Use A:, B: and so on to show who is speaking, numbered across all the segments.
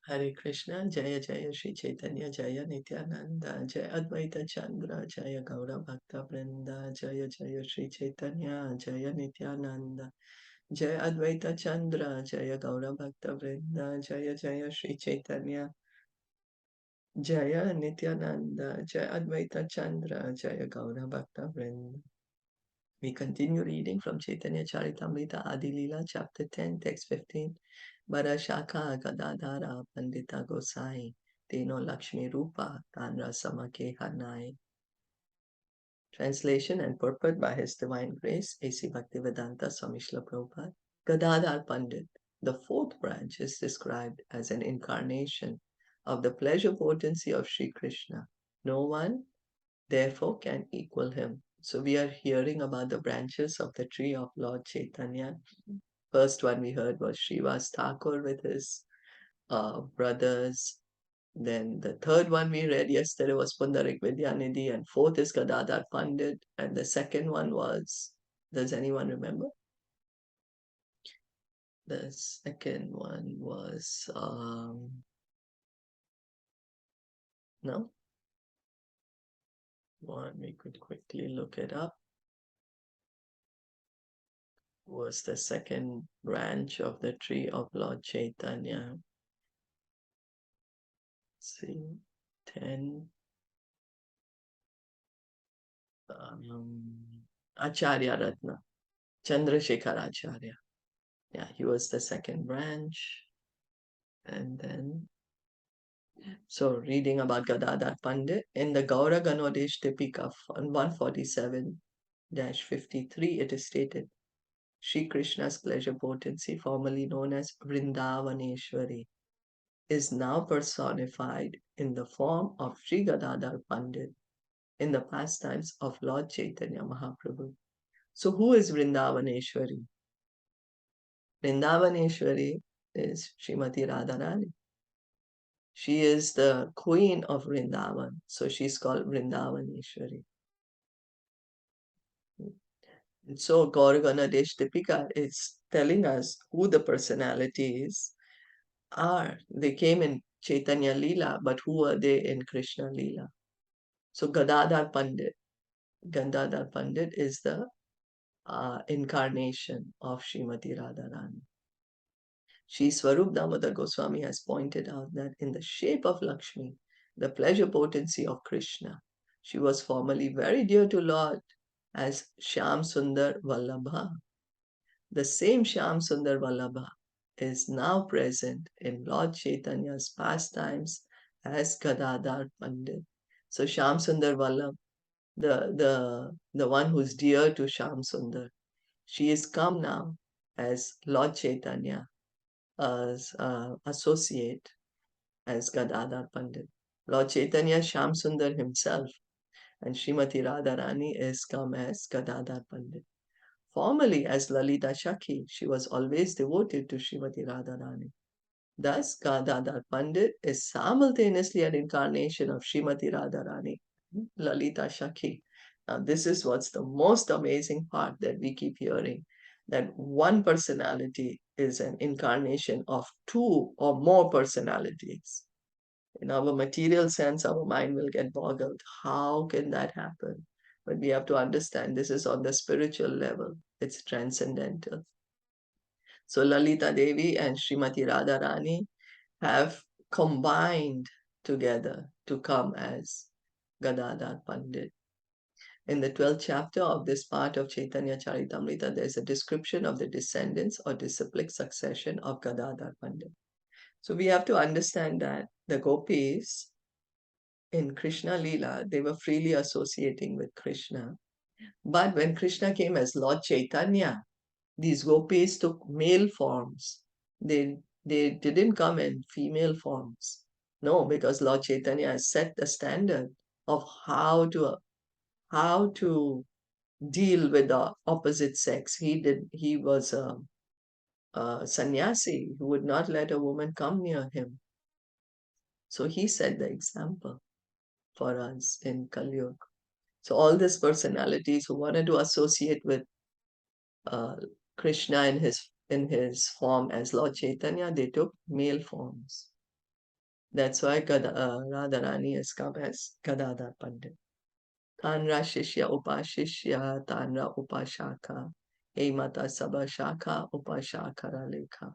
A: Hare Krishna, Jaya Jaya Shri Chaitanya, Jaya Nityananda, Jaya Advaita Chandra, Jaya Gaura Bhakta Vrinda, Jaya Jaya Shri Chaitanya, Jaya Nityananda, Jaya Advaita Chandra, Jaya Gaura Bhakta Vrinda, Jaya Jaya Shri Chaitanya, Jaya Nityananda, Jaya Advaita Chandra, Jaya Gaura Bhakta Vrinda. We continue reading from Caitanya Caritamita Adi Lila, chapter 10, text 15. Barashaka Gadadhara Pandita Gosai Teno Lakshmi Rupa Tanra Samake Hanai. Translation and purport by His Divine Grace A.C. Bhaktivedanta Swami Srila Prabhupada. Gadadhar Pandit, the fourth branch, is described as an incarnation of the pleasure potency of Sri Krishna. No one, therefore, can equal him. So we are hearing about the branches of the tree of Lord Chaitanya. First one we heard was Srivas Thakur with his brothers. Then the third one we read yesterday was Pundarik Vidyanidhi, and fourth is Gadadhar Pandit, and the second one was, does anyone remember? The second one was, no? One, we could quickly look it up. Was the second branch of the tree of Lord Chaitanya. Let's see, 10. Acharya Ratna, Chandrasekhar Acharya. Yeah, he was the second branch. And then, so reading about Gadadhar Pandit, in the Gaura Ganodesh Tipika on 147-53, it is stated, Sri Krishna's pleasure potency, formerly known as Vrindavaneshwari, is now personified in the form of Sri Gadadhar Pandit in the pastimes of Lord Chaitanya Mahaprabhu. So who is Vrindavaneshwari? Vrindavaneshwari is Srimati Radharani. She is the queen of Vrindavan, so she's called Vrindavaneshwari. And so Gauragana Deshtipika is telling us who the personalities are. They came in Chaitanya Leela, but who are they in Krishna Leela? So Gadadhar Pandit. Gadadhar Pandit is the incarnation of Srimati Radharani. Sri Swarup Damodar Goswami has pointed out that in the shape of Lakshmi, the pleasure potency of Krishna, she was formerly very dear to Lord as Shyam Sundar Vallabha. The same Shyam Sundar Vallabha is now present in Lord Chaitanya's pastimes as Gadadhar Pandit. So Shyam Sundar Vallabha, the one who's dear to Shyam Sundar, she is come now as Lord Chaitanya as associate as Gadadhar Pandit. Lord Chaitanya Shyam Sundar himself and Srimati Radharani is come as Gadadhar Pandit. Formerly as Lalita Shakhi, she was always devoted to Srimati Radharani. Thus, Gadadhar Pandit is simultaneously an incarnation of Srimati Radharani, Lalita Shakhi. Now, this is what's the most amazing part that we keep hearing, that one personality is an incarnation of two or more personalities. In our material sense, our mind will get boggled. How can that happen? But we have to understand this is on the spiritual level. It's transcendental. So Lalita Devi and Srimati Radharani have combined together to come as Gadadhar Pandit. In the 12th chapter of this part of Caitanya Caritamrita, there is a description of the descendants or disciplic succession of Gadadhar Pandit. So we have to understand that the gopis in Krishna Leela, they were freely associating with Krishna. But when Krishna came as Lord Chaitanya, these gopis took male forms. They didn't come in female forms. No, because Lord Chaitanya has set the standard of how to deal with the opposite sex. He was a sannyasi who would not let a woman come near him. So he set the example for us in Kali Yuga. So all these personalities who wanted to associate with uh, Krishna in his form as Lord Chaitanya, they took male forms. That's why Radharani has come as Gadadhar Pandit. Tanra Shishya Upashishya, Tanra Upashaka, Emata Sabashaka Upashakara Lekha.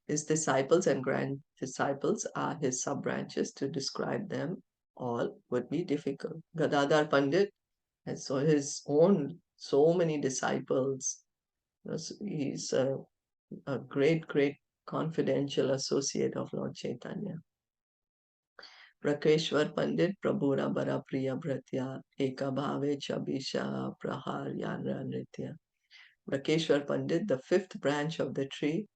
A: His disciples and grand disciples are his sub branches. To describe them all would be difficult. Gadadhar Pandit has his own so many disciples. He's a great, great confidential associate of Lord Chaitanya. Rakeshwar Pandit, Prabhura Bara Priya Bhratya, Eka Bhave Chabisha Prahar Yanra Nritya. Rakeshwar Pandit, the fifth branch of the tree,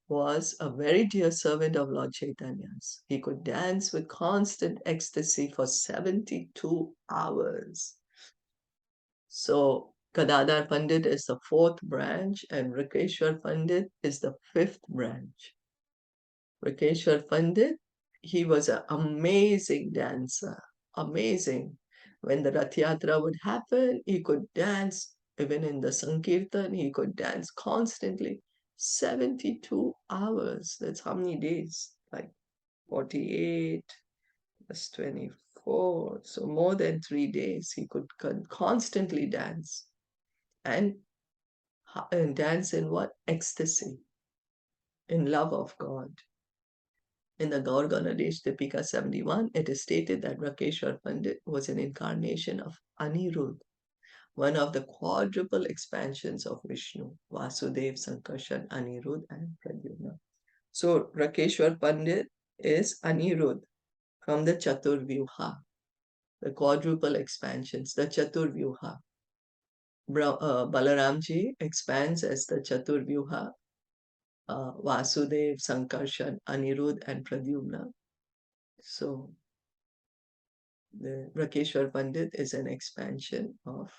A: was a very dear servant of Lord Chaitanya's. He could dance with constant ecstasy for 72 hours. So Gadadhar Pandit is the fourth branch and Rakeshwar Pandit is the fifth branch. Rakeshwar Pandit, he was an amazing dancer, amazing. When the Rath Yatra would happen, he could dance. Even in the Sankirtan, he could dance constantly. 72 hours. That's how many days? Like 48 plus 24. So more than 3 days, he could constantly dance. And dance in what? Ecstasy, in love of God. In the Gaur Ganadesh Dipika 71, it is stated that Rakeshwar Pandit was an incarnation of Anirudh, one of the quadruple expansions of Vishnu, Vasudev, Sankarshan, Anirudh, and Pradyumna. So Rakeshwar Pandit is Anirudh from the Chaturvyuha, the quadruple expansions, the Chaturvyuha. Balaramji expands as the Chaturvyuha, Vasudev, Sankarshan, Anirudh, and Pradyumna. So the Rakeshwar Pandit is an expansion of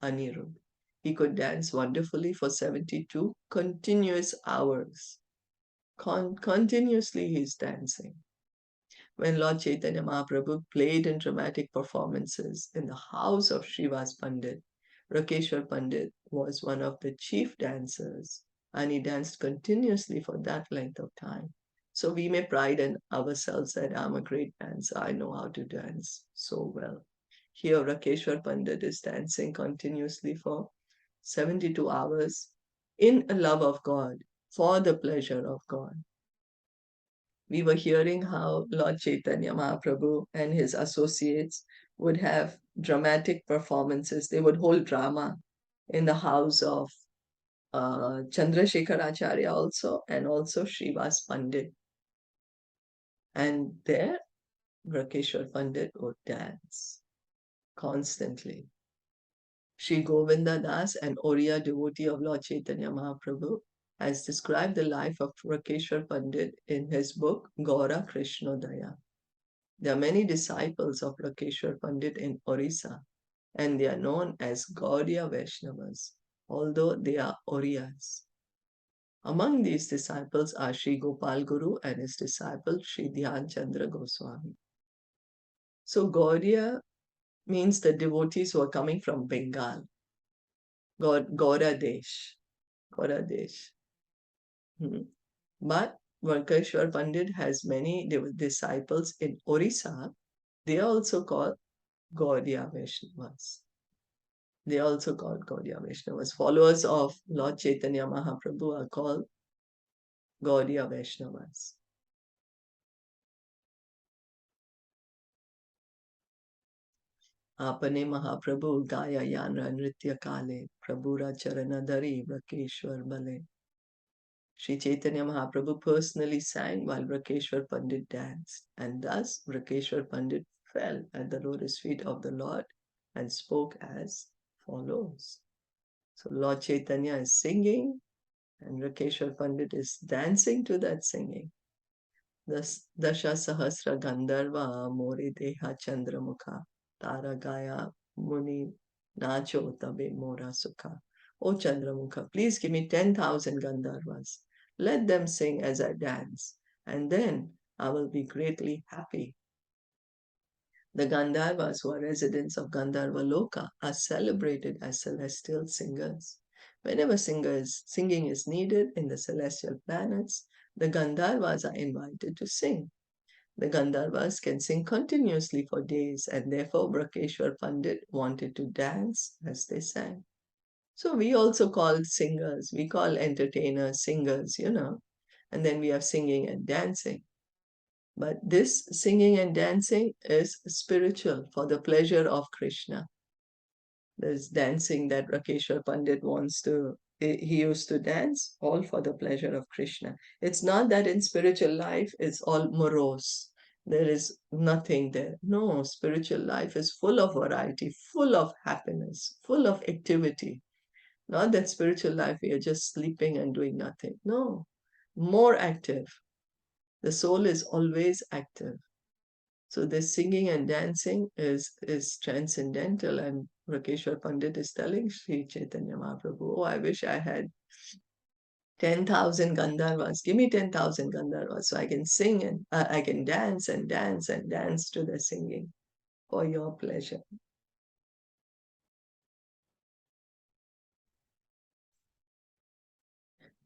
A: Anirudh. He could dance wonderfully for 72 continuous hours. Continuously he's dancing. When Lord Chaitanya Mahaprabhu played in dramatic performances in the house of Srivas Pandit, Rakeshwar Pandit was one of the chief dancers and he danced continuously for that length of time. So we may pride in ourselves that I'm a great dancer, I know how to dance so well. Here Rakeshwar Pandit is dancing continuously for 72 hours in a love of God, for the pleasure of God. We were hearing how Lord Chaitanya Mahaprabhu and his associates would have dramatic performances. They would hold drama in the house of Chandrasekhar Acharya also and also Srivas Pandit. And there, Rakeshwar Pandit would dance constantly. Sri Govinda Das, an Oriya devotee of Lord Chaitanya Mahaprabhu, has described the life of Rakeshwar Pandit in his book Gaura Krishnodaya. There are many disciples of Rakeshwar Pandit in Orissa, and they are known as Gaudiya Vaishnavas, although they are Oriyas. Among these disciples are Sri Gopal Guru and his disciple Sri Dhyan Chandra Goswami. So Gaudiya means the devotees who are coming from Bengal. Gauradesh. Gauradesh. But Vakeshwar Pandit has many disciples in Orissa. They are also called Gaudiya Vaishnavas. They are also called Gaudiya Vaishnavas. Followers of Lord Chaitanya Mahaprabhu are called Gaudiya Vaishnavas. Apane Mahaprabhu Gaya Yanra Nritya Kale Prabhura Charanadari Rakeshwar Bale. Sri Chaitanya Mahaprabhu personally sang while Rakeshwar Pandit danced, and thus Rakeshwar Pandit fell at the lotus feet of the Lord and spoke as follows. So Lord Chaitanya is singing and Rakeshwar Pandit is dancing to that singing. Dasha Sahasra Gandharva More Deha Chandramukha Tara Gaya Muni Nacho Tabe Mora Sukha. O Chandramukha, please give me 10,000 Gandharvas. Let them sing as I dance, and then I will be greatly happy. The Gandharvas, who are residents of Gandharva Loka, are celebrated as celestial singers. Whenever singing is needed in the celestial planets, the Gandharvas are invited to sing. The Gandharvas can sing continuously for days, and therefore Brakeshwar Pandit wanted to dance as they sang. So we also call singers, we call entertainers singers, and then we have singing and dancing. But this singing and dancing is spiritual for the pleasure of Krishna. There's dancing that Rakeshwar Pandit he used to dance, all for the pleasure of Krishna. It's not that in spiritual life it's all morose. There is nothing there. No, spiritual life is full of variety, full of happiness, full of activity. Not that spiritual life we are just sleeping and doing nothing. No, more active. The soul is always active. So this singing and dancing is transcendental, and Rakeshwar Pandit is telling Sri Chaitanya Mahaprabhu, oh, I wish I had 10,000 Gandharvas. Give me 10,000 Gandharvas so I can sing and I can dance and dance and dance to the singing for your pleasure.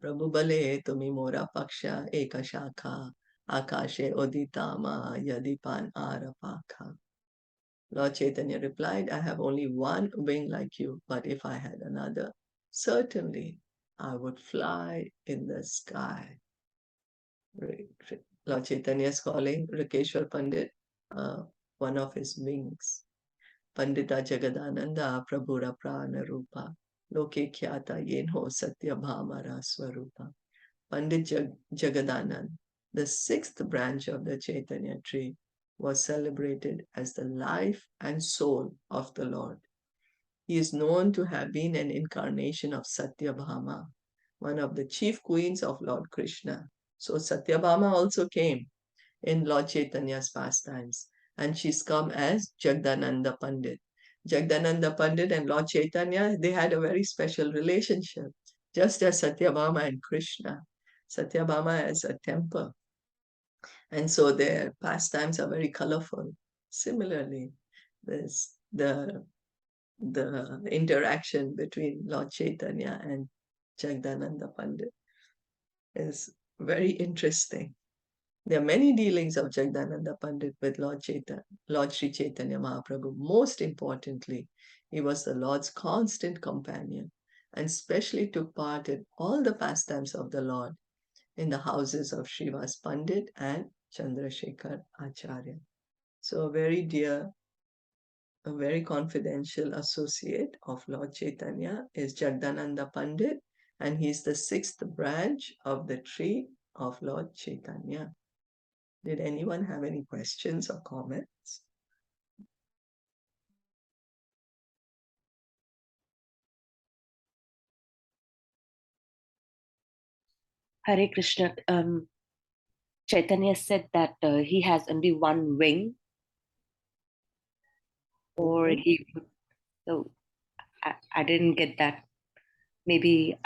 A: Prabhu bale tumi mora paksha eka shakha akashe oditama yadipan arapakha. Lord Chaitanya replied, I have only one wing like you, but if I had another, certainly I would fly in the sky. Lord Chaitanya is calling Rakeshwar Pandit one of his wings. Pandita Jagadananda Prabhura Prana Rupa Loke Khyata Yenho Satya Bhamara Swarupa. Pandit Jagadanand, the sixth branch of the Caitanya tree, was celebrated as the life and soul of the Lord. He is known to have been an incarnation of Satyabhama, one of the chief queens of Lord Krishna. So Satyabhama also came in Lord Chaitanya's pastimes, and she's come as Jagdananda Pandit. Jagdananda Pandit and Lord Chaitanya, they had a very special relationship, just as Satyabhama and Krishna. Satyabhama has a temper, and so their pastimes are very colorful. Similarly, there's the interaction between Lord Chaitanya and Jagdananda Pandit is very interesting. There are many dealings of Jagdananda Pandit with Lord Sri Chaitanya Mahaprabhu. Most importantly, he was the Lord's constant companion and specially took part in all the pastimes of the Lord in the houses of Srivas Pandit and Chandrasekhar Acharya. So a very confidential associate of Lord Chaitanya is Jagdananda Pandit, and he's the sixth branch of the tree of Lord Chaitanya. Did anyone have any questions or comments?
B: Hare Krishna. Chaitanya said that he has only one wing, or he. So I didn't get that. Maybe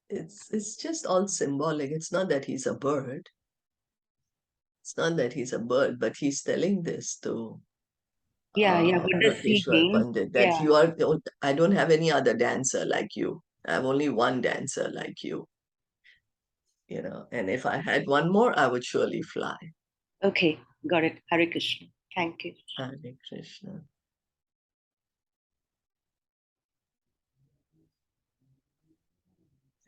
A: it's just all symbolic. It's not that he's a bird. It's not that he's a bird, but he's telling this to
B: Yeah. What does he
A: Rakeshwar
B: mean?
A: Pandit that
B: Yeah.
A: I don't have any other dancer like you. I have only one dancer like you. And if I had one more, I would surely fly.
B: Okay, got it. Hare Krishna. Thank you.
A: Hare Krishna.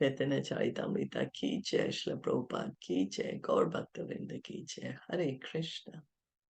A: Caitanya Caritamita ki jai, Shilpa Prabhupada ki jai, Gaur Bhakta Vrinda ki jai. Hare Krishna.